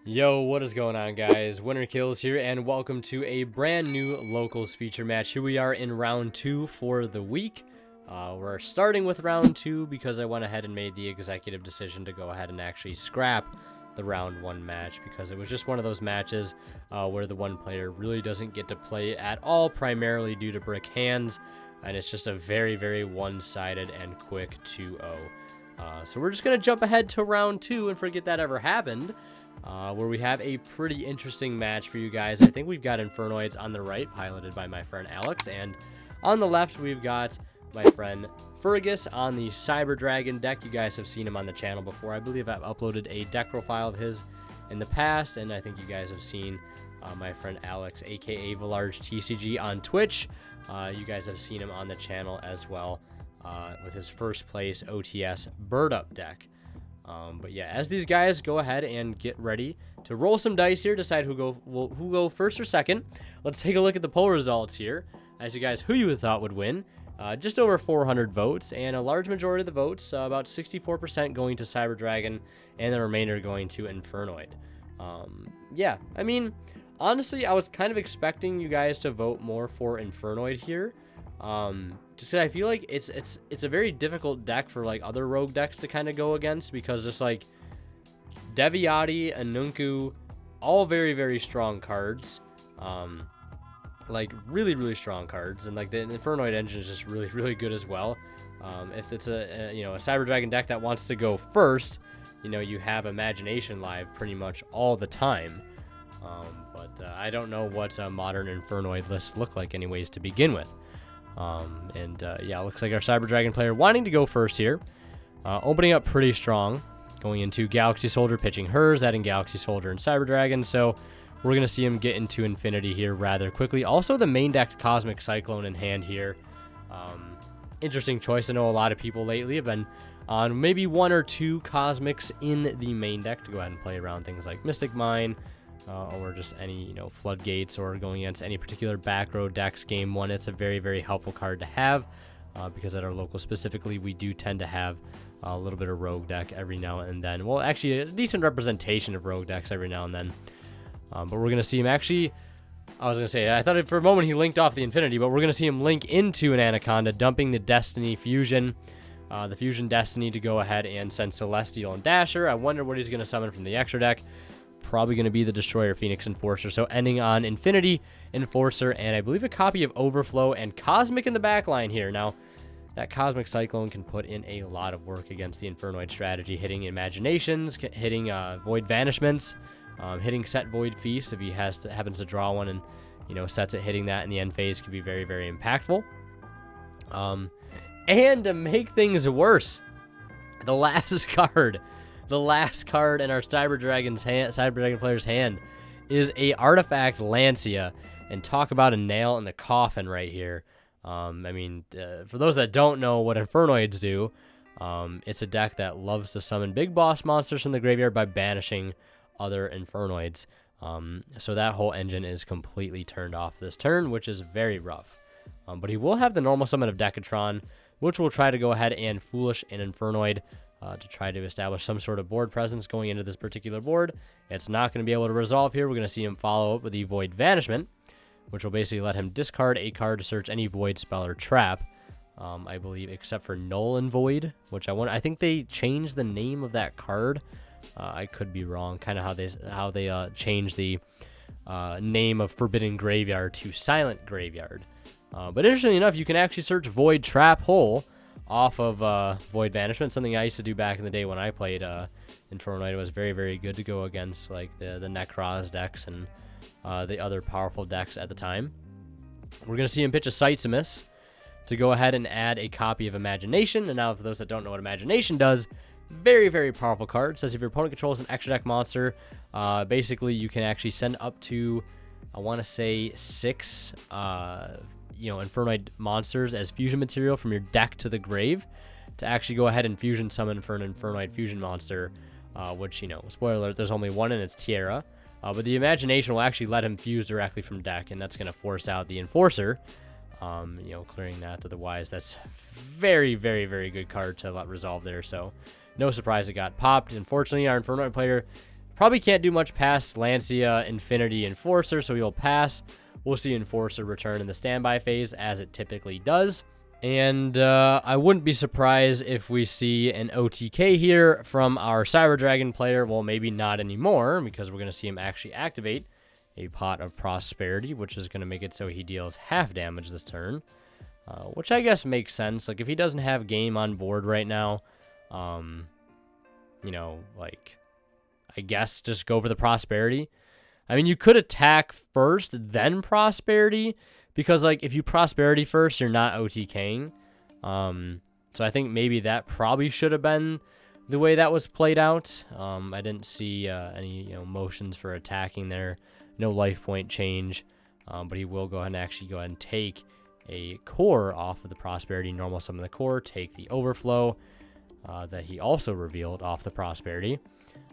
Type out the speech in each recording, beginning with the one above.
Yo, what is going on, guys? Winner Kills here, and welcome to a brand new Locals feature match. Here we are in round 2 for the week. We're starting with round 2 because I went ahead and made the executive decision to go ahead and actually scrap the round 1 match because it was just one of those matches where the one player really doesn't get to play at all, primarily due to brick hands, and it's just a very, very one-sided and quick 2-0. So we're just going to jump ahead to round 2 and forget that ever happened. Where we have a pretty interesting match for you guys. I think we've got Infernoids on the right, piloted by my friend Alex, and on the left we've got my friend Fergus on the Cyber Dragon deck. You guys have seen him on the channel before. I believe I've uploaded a deck profile of his in the past, and I think you guys have seen my friend Alex, aka Valarge TCG, on Twitch. You guys have seen him on the channel as well with his first place OTS Bird Up deck. But yeah, as these guys go ahead and get ready to roll some dice here, decide who go first or second. Let's take a look at the poll results here. As you guys, who you thought would win? Just over 400 votes, and a large majority of the votes, about 64% going to Cyber Dragon, and the remainder going to Infernoid. Yeah, I mean, honestly, I was kind of expecting you guys to vote more for Infernoid here. Just 'cause I feel like it's a very difficult deck for like other rogue decks to kind of go against, because just like Deviati and Nunku, all very, very strong cards, like really strong cards, and like the Infernoid engine is just really, really good as well. If it's a Cyber Dragon deck that wants to go first, you have Imagination live pretty much all the time. But I don't know what modern Infernoid lists look like anyways to begin with. Yeah, looks like our Cyber Dragon player wanting to go first here. Opening up pretty strong, going into Galaxy Soldier, pitching hers, adding Galaxy Soldier and Cyber Dragon. So we're going to see him get into Infinity here rather quickly. Also, the main deck Cosmic Cyclone in hand here. Interesting choice. I know a lot of people lately have been on maybe 1 or 2 Cosmics in the main deck to go ahead and play around things like Mystic Mine, or just any, Floodgates, or going against any particular back row decks game 1. It's a very, very helpful card to have, because at our local specifically, we do tend to have a little bit of rogue deck every now and then. Well, actually, a decent representation of rogue decks every now and then. But we're going to see him actually, I was going to say, I thought for a moment he linked off the Infinity, but we're going to see him link into an Anaconda, dumping the Destiny Fusion, the Fusion Destiny, to go ahead and send Celestial and Dasher. I wonder what he's going to summon from the extra deck. Probably going to be the Destroyer Phoenix Enforcer, so ending on Infinity Enforcer, and I believe a copy of Overflow and Cosmic in the back line here. Now, that Cosmic Cyclone can put in a lot of work against the Infernoid strategy, hitting Imaginations, hitting Void Vanishments, hitting Set Void Feast if he happens to draw one and sets it, hitting that in the end phase could be very, very impactful. And to make things worse, the last card in our Cyber Dragon player's hand is a Artifact Lancia, and talk about a nail in the coffin right here. For those that don't know what Infernoids do, it's a deck that loves to summon big boss monsters from the graveyard by banishing other Infernoids. So that whole engine is completely turned off this turn, which is very rough. But he will have the normal summon of Decatron, which will try to go ahead and Foolish an Infernoid, to try to establish some sort of board presence going into this particular board. It's not going to be able to resolve here. We're going to see him follow up with the Void Vanishment, which will basically let him discard a card to search any void, spell, or trap, I believe, except for Null and Void, which I think they changed the name of that card. I could be wrong, kind of how they changed the name of Forbidden Graveyard to Silent Graveyard. But interestingly enough, you can actually search Void, Trap, Hole off of Void Vanishment, something I used to do back in the day when I played Infernoid. It was very, very good to go against like the Necroz decks and the other powerful decks at the time. We're going to see him pitch a Sightsamus to go ahead and add a copy of Imagination. And now, for those that don't know what Imagination does, very, very powerful card. It says if your opponent controls an extra deck monster, basically you can actually send up to, I want to say, 6 Infernoid monsters as fusion material from your deck to the grave to actually go ahead and fusion summon for an Infernoid fusion monster, which, spoiler alert, there's only one, and it's Tierra. But the Imagination will actually let him fuse directly from deck, and that's going to force out the Enforcer, clearing that. Otherwise, that's very, very, very good card to let resolve there. So no surprise it got popped. Unfortunately, our Infernoid player Probably can't do much past Lancia, Infinity, Enforcer, so he'll pass. We'll see Enforcer return in the standby phase, as it typically does. And I wouldn't be surprised if we see an OTK here from our Cyber Dragon player. Well, maybe not anymore, because we're going to see him actually activate a Pot of Prosperity, which is going to make it so he deals half damage this turn, which I guess makes sense. Like, if he doesn't have game on board right now, you know, like, I guess just go for the Prosperity. I mean, you could attack first, then Prosperity, because, like, if you Prosperity first, you're not OTKing. So I think maybe that probably should have been the way that was played out. I didn't see any, you know, motions for attacking there. No life point change. But he will go ahead and actually go ahead and take a core off of the Prosperity, normal summon the core, take the Overflow that he also revealed off the Prosperity.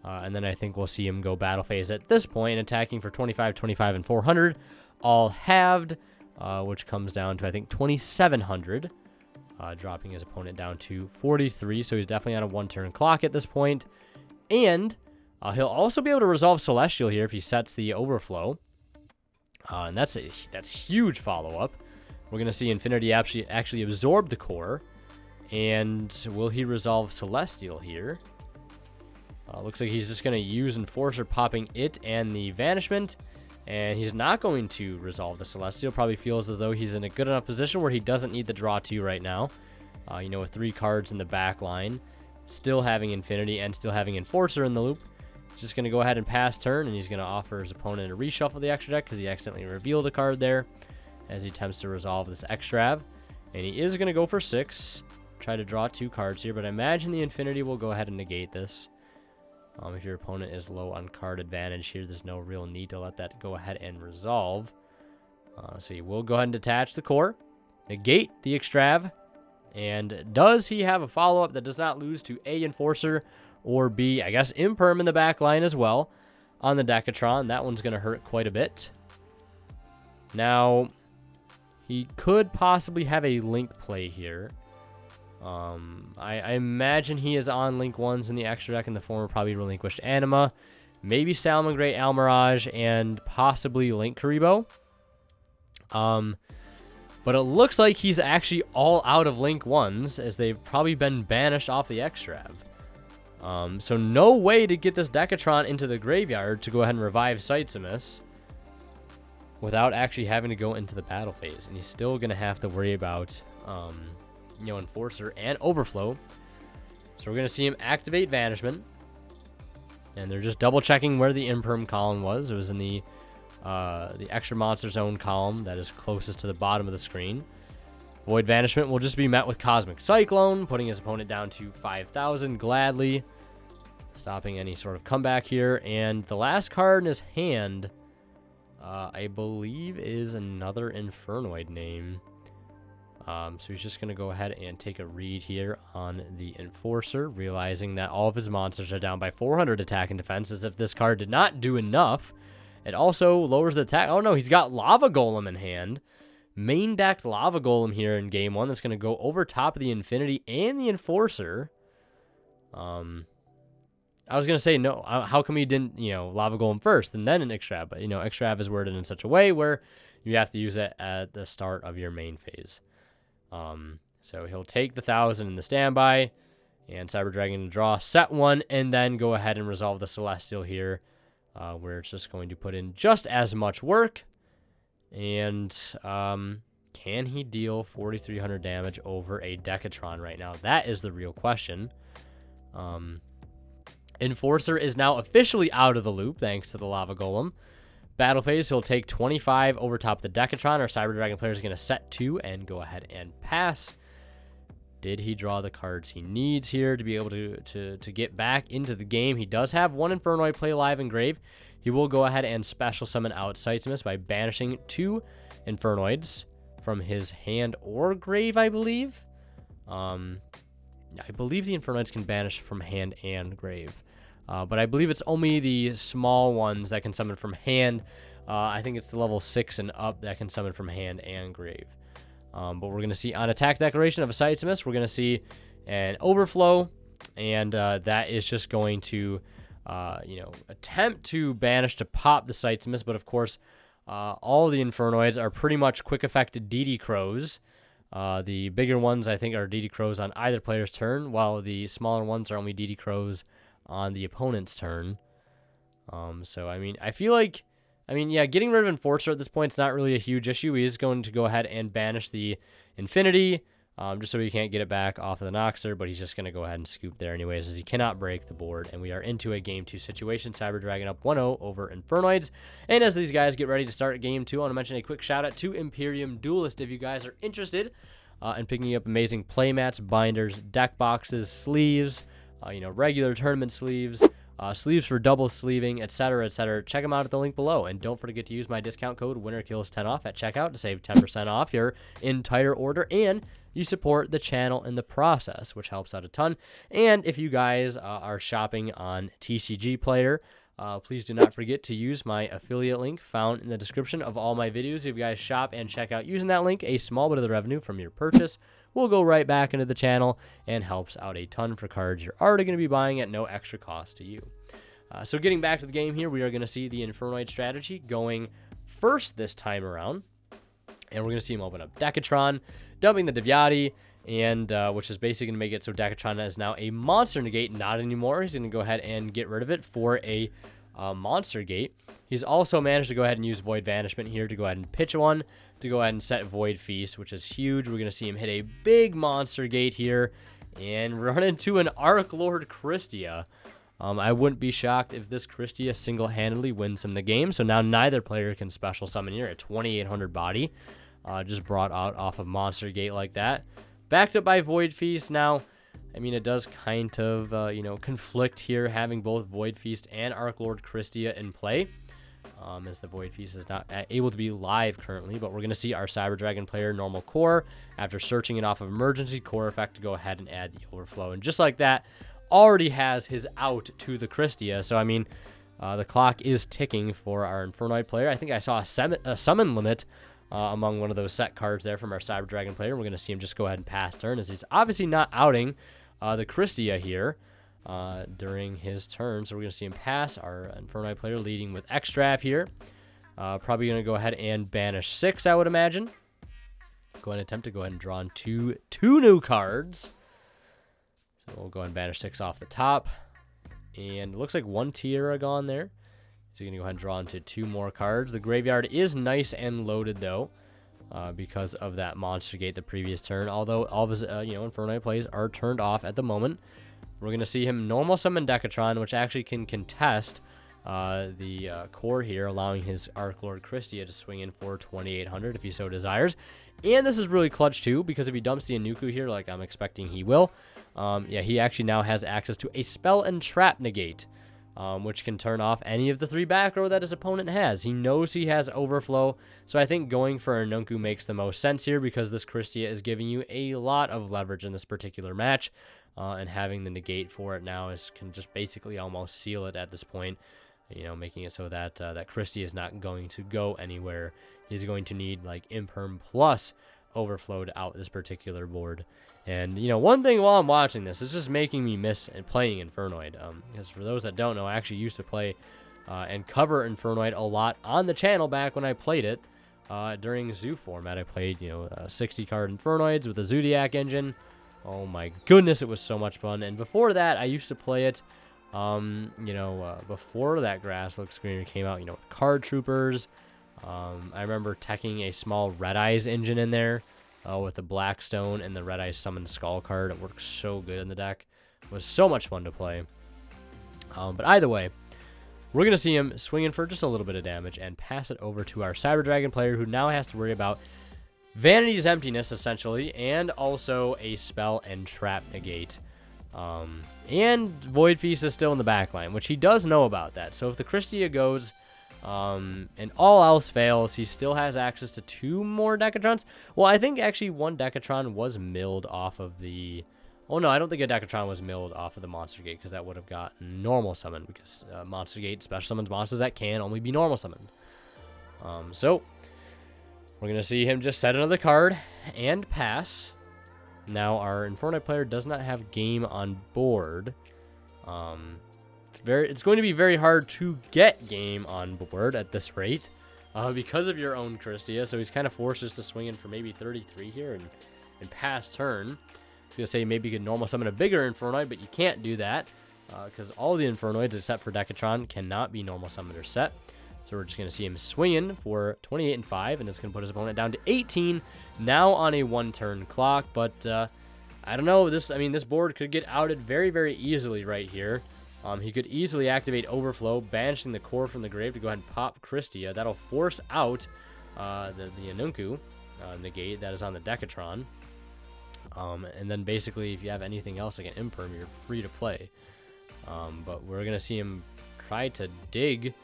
And then I think we'll see him go battle phase at this point, attacking for 25, 25, and 400, all halved, which comes down to, I think, 2,700, dropping his opponent down to 43. So he's definitely on a one-turn clock at this point. And he'll also be able to resolve Celestial here if he sets the Overflow. And that's huge follow-up. We're going to see Infinity actually absorb the core. And will he resolve Celestial here? Looks like he's just going to use Enforcer, popping it and the Vanishment. And he's not going to resolve the Celestial. Probably feels as though he's in a good enough position where he doesn't need the draw 2 right now. You know, with 3 cards in the back line, still having Infinity and still having Enforcer in the loop. He's just going to go ahead and pass turn, and he's going to offer his opponent to reshuffle the extra deck because he accidentally revealed a card there as he attempts to resolve this Extrav. And he is going to go for 6. Try to draw 2 cards here, but I imagine the Infinity will go ahead and negate this. If your opponent is low on card advantage here, there's no real need to let that go ahead and resolve. So he will go ahead and detach the core, negate the Extrav, and does he have a follow-up that does not lose to A, Enforcer, or B, I guess, Imperm in the back line as well on the Decatron? That one's going to hurt quite a bit. Now, he could possibly have a Link play here. I imagine he is on Link 1s in the extra deck in the form of probably Relinquished Anima, maybe Salamangreat Almirage, and possibly Link Karibo. But it looks like he's actually all out of Link 1s, as they've probably been banished off the Extrav. So no way to get this Decatron into the graveyard to go ahead and revive Sightsamus without actually having to go into the battle phase. And he's still going to have to worry about you know, Enforcer and Overflow. So we're going to see him activate Vanishment. And they're just double checking where the Imperm column was. It was in the extra monster zone column that is closest to the bottom of the screen. Void Vanishment will just be met with Cosmic Cyclone, putting his opponent down to 5,000 gladly, stopping any sort of comeback here. And the last card in his hand, I believe, is another Infernoid name. So he's just going to go ahead and take a read here on the Enforcer, realizing that all of his monsters are down by 400 attack and defense, as if this card did not do enough. It also lowers the attack. Oh, no, he's got Lava Golem in hand. Main decked Lava Golem here in game 1 that's going to go over top of the Infinity and the Enforcer. I was going to say, no, how come he didn't, you know, Lava Golem first and then an Extrav? But, you know, Extrav is worded in such a way where you have to use it at the start of your main phase. So he'll take the 1,000 in the standby, and Cyber Dragon to draw set 1, and then go ahead and resolve the Celestial here, where it's just going to put in just as much work. And can he deal 4,300 damage over a Decatron right now? That is the real question. Enforcer is now officially out of the loop thanks to the Lava Golem. Battle phase, he'll take 25 over top the Decatron. Our Cyber Dragon player is going to set 2 and go ahead and pass. Did he draw the cards he needs here to be able to get back into the game? He does have 1 Infernoid play live in grave. He will go ahead and special summon out Sightsamus by banishing 2 Infernoids from his hand or grave, I believe. I believe the Infernoids can banish from hand and grave. But I believe it's only the small ones that can summon from hand. I think it's the level 6 and up that can summon from hand and grave. But we're going to see on attack declaration of a Sightsamus, we're going to see an Overflow. And that is just going to attempt to banish to pop the Sight's Miss, but of course, all the Infernoids are pretty much quick effect DD Crows. The bigger ones, I think, are DD Crows on either player's turn, while the smaller ones are only DD Crows on the opponent's turn. So, I mean, I feel like, yeah, getting rid of Enforcer at this point is not really a huge issue. He is going to go ahead and banish the Infinity, just so he can't get it back off of the Noxer, but he's just going to go ahead and scoop there anyways, as he cannot break the board, and we are into a Game 2 situation. Cyber Dragon up 1-0 over Infernoids, and as these guys get ready to start Game 2, I want to mention a quick shout-out to Imperium Duelist. If you guys are interested in picking up amazing playmats, binders, deck boxes, sleeves, regular tournament sleeves, sleeves for double sleeving, etc., etc. Check them out at the link below. And don't forget to use my discount code WinnerKills10off at checkout to save 10% off your entire order. And you support the channel in the process, which helps out a ton. And if you guys are shopping on TCG Player, please do not forget to use my affiliate link found in the description of all my videos. If you guys shop and check out using that link, a small bit of the revenue from your purchase will go right back into the channel and helps out a ton for cards you're already going to be buying at no extra cost to you. So getting back to the game here, we are going to see the Infernoid strategy going first this time around. And we're going to see him open up Decatron, dumping the Devyati, and which is basically going to make it so Decatron is now a monster negate, not anymore. He's going to go ahead and get rid of it for a monster gate. He's also managed to go ahead and use Void Vanishment here to go ahead and pitch one, to go ahead and set Void Feast, which is huge. We're going to see him hit a big monster gate here and run into an Arc Lord Christia. I wouldn't be shocked if this Christia single-handedly wins him the game. So now neither player can special summon here at 2,800 body. Just brought out off of Monster Gate like that. Backed up by Void Feast. Now, I mean, it does kind of, conflict here, having both Void Feast and Arc Lord Christia in play. As the Void Feast is not able to be live currently, but we're going to see our Cyber Dragon player normal core, after searching it off of Emergency Core Effect, to go ahead and add the Overflow. And just like that, already has his out to the Christia. So, I mean, the clock is ticking for our Infernoid player. I think I saw a summon limit among one of those set cards there from our Cyber Dragon player. We're going to see him just go ahead and pass turn, as he's obviously not outing the Christia here during his turn. So we're going to see him pass. Our Infernoid player leading with Extrav here. Probably going to go ahead and banish 6, I would imagine. Go ahead and attempt to go ahead and draw on two new cards. So we'll go ahead and banish 6 off the top. And it looks like 1 Tiara gone there. So you're going to go ahead and draw into 2 more cards. The graveyard is nice and loaded, though, because of that Monster Gate the previous turn. Although all of his, Infernoid plays are turned off at the moment. We're going to see him normal summon Decatron, which actually can contest the core here, allowing his Arc Lord Christia to swing in for 2,800 if he so desires. And this is really clutch, too, because if he dumps the Inuku here, like I'm expecting he will, he actually now has access to a Spell and Trap Negate, which can turn off any of the 3 back row that his opponent has. He knows he has Overflow, so I think going for a Nunku makes the most sense here, because this Christia is giving you a lot of leverage in this particular match, and having the negate for it now can just basically almost seal it at this point, making it so that that Christia is not going to go anywhere. He's going to need like Imperm plus Overflow to out this particular board. And, one thing while I'm watching this, it's just making me miss playing Infernoid. Because for those that don't know, I actually used to play and cover Infernoid a lot on the channel back when I played it during Zoo format. I played, 60-card Infernoids with the Zodiac engine. Oh my goodness, it was so much fun. And before that, I used to play it, before that Grasslook screener came out, with Card Troopers. I remember teching a small Red Eyes engine in there. With the Blackstone and the Red Eye Summon Skull card. It works so good in the deck. It was so much fun to play. But either way, we're going to see him swing in for just a little bit of damage and pass it over to our Cyber Dragon player, who now has to worry about Vanity's Emptiness, essentially, and also a Spell and Trap Negate. And Void Feast is still in the backline, which he does know about that. So if the Christia goes... and all else fails, he still has access to 2 more Decatrons. Well, I think actually 1 Decatron was milled off of the... Oh, no, I don't think a Decatron was milled off of the Monster Gate, because that would have got normal summon, because Monster Gate special summons monsters that can only be normal summoned. So, we're going to see him just set another card and pass. Now, our Infernoid player does not have game on board. it's going to be very hard to get game on board at this rate because of your own Christia. So he's kind of forced us to swing in for maybe 33 here and pass turn. I was going to say maybe you could normal summon a bigger Infernoid, but you can't do that because all the Infernoids except for Decatron cannot be normal summoned or set. So we're just going to see him swinging for 28 and 5, and it's going to put his opponent down to 18 now on a 1-turn clock. But I don't know. This board could get outed very, very easily right here. He could easily activate Overflow, banishing the core from the grave to go ahead and pop Christia. That'll force out the Anunku negate that is on the Decatron. And then basically, if you have anything else like an Imperm, you're free to play. But we're going to see him try to dig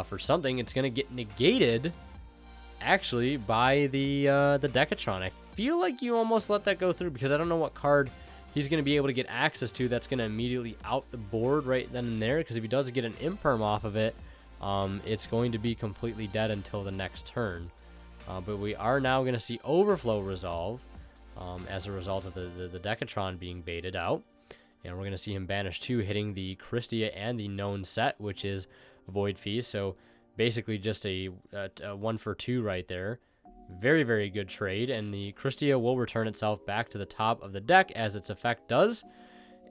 for something. It's going to get negated, actually, by the Decatron. I feel like you almost let that go through because I don't know what card he's going to be able to get access to that's going to immediately out the board right then and there, because if he does get an Imperm off of it, it's going to be completely dead until the next turn. But we are now going to see Overflow resolve as a result of the Decatron being baited out. And we're going to see him banish 2, hitting the Christia and the known set, which is Void Feast. So basically just a 1-for-2 right there. Very, very good trade. And the Christia will return itself back to the top of the deck as its effect does.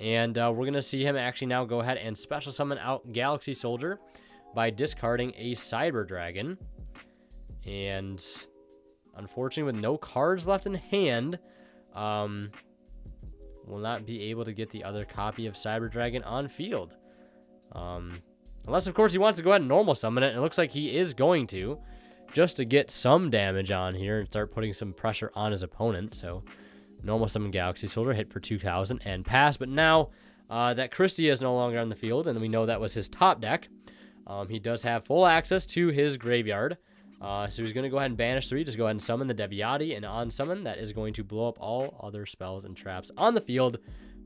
And we're going to see him actually now go ahead and special summon out Galaxy Soldier by discarding a Cyber Dragon. And unfortunately, with no cards left in hand, will not be able to get the other copy of Cyber Dragon on field. Unless, of course, he wants to go ahead and normal summon it. And it looks like he is going to, just to get some damage on here and start putting some pressure on his opponent. So, normal summon Galaxy Soldier, hit for 2,000 and pass. But now that Christia is no longer on the field, and we know that was his top deck, he does have full access to his graveyard. So he's going to go ahead and banish 3. Just go ahead and summon the Deviati, and on summon, that is going to blow up all other spells and traps on the field.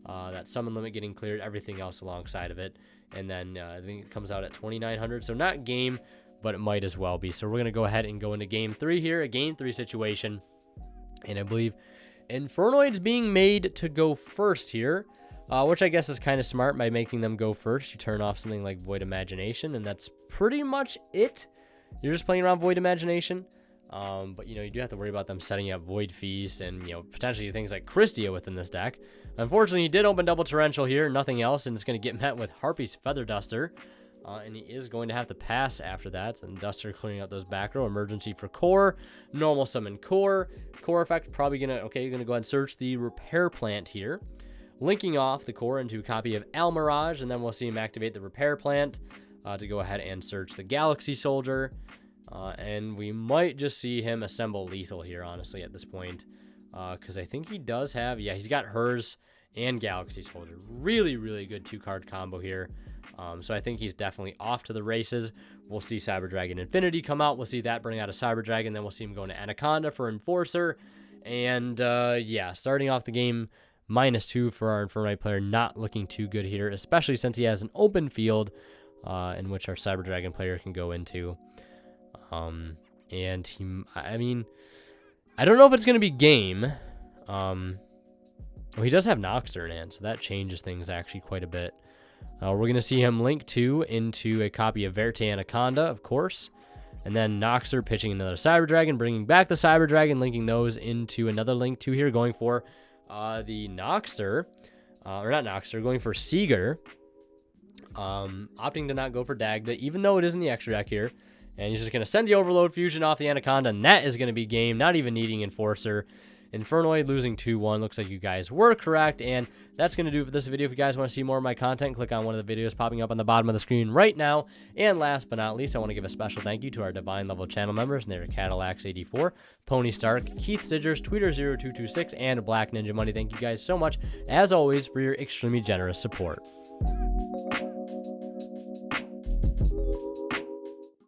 That summon limit getting cleared, everything else alongside of it. And then I think it comes out at 2,900. So not game, but it might as well be. So we're going to go ahead and go into game 3 here, a game 3 situation. And I believe Infernoid's being made to go first here, which I guess is kind of smart by making them go first. You turn off something like Void Imagination, and that's pretty much it. You're just playing around Void Imagination. But, you do have to worry about them setting up Void Feast and, potentially things like Christia within this deck. Unfortunately, he did open Double Torrential here, nothing else, and it's going to get met with Harpy's Feather Duster. And he is going to have to pass after that. And Duster clearing out those back row. Emergency for Core. Normal summon Core. Core effect, probably going to, you're going to go ahead and search the Repair Plant here. Linking off the Core into a copy of Almirage, and then we'll see him activate the Repair Plant to go ahead and search the Galaxy Soldier. And we might just see him assemble Lethal here, honestly, at this point. Because I think he does have, he's got hers and Galaxy Soldier. Really, really good 2-card combo here. So I think he's definitely off to the races. We'll see Cyber Dragon Infinity come out. We'll see that bring out a Cyber Dragon. Then we'll see him going to Anaconda for Enforcer. And, starting off the game, -2 for our Infernoid player. Not looking too good here, especially since he has an open field in which our Cyber Dragon player can go into. And I don't know if it's going to be game. Well, he does have Noxer in hand, so that changes things actually quite a bit. We're going to see him link 2 into a copy of Verte Anaconda, of course. And then Noxer pitching another Cyber Dragon, bringing back the Cyber Dragon, linking those into another link 2 here, going for the Noxer. Or not Noxer, going for Seeger. Opting to not go for Dagda, even though it is in the extra deck here. And he's just going to send the Overload Fusion off the Anaconda, and that is going to be game, not even needing Enforcer. Infernoid losing 2-1. Looks like you guys were correct, and that's going to do it for this video. If you guys want to see more of my content, click on one of the videos popping up on the bottom of the screen right now. And last but not least, I want to give a special thank you to our Divine Level channel members, and they're Cadillacs84, Pony Stark, Keith Sidgers, Tweeter0226, and Black Ninja Money. Thank you guys so much, as always, for your extremely generous support.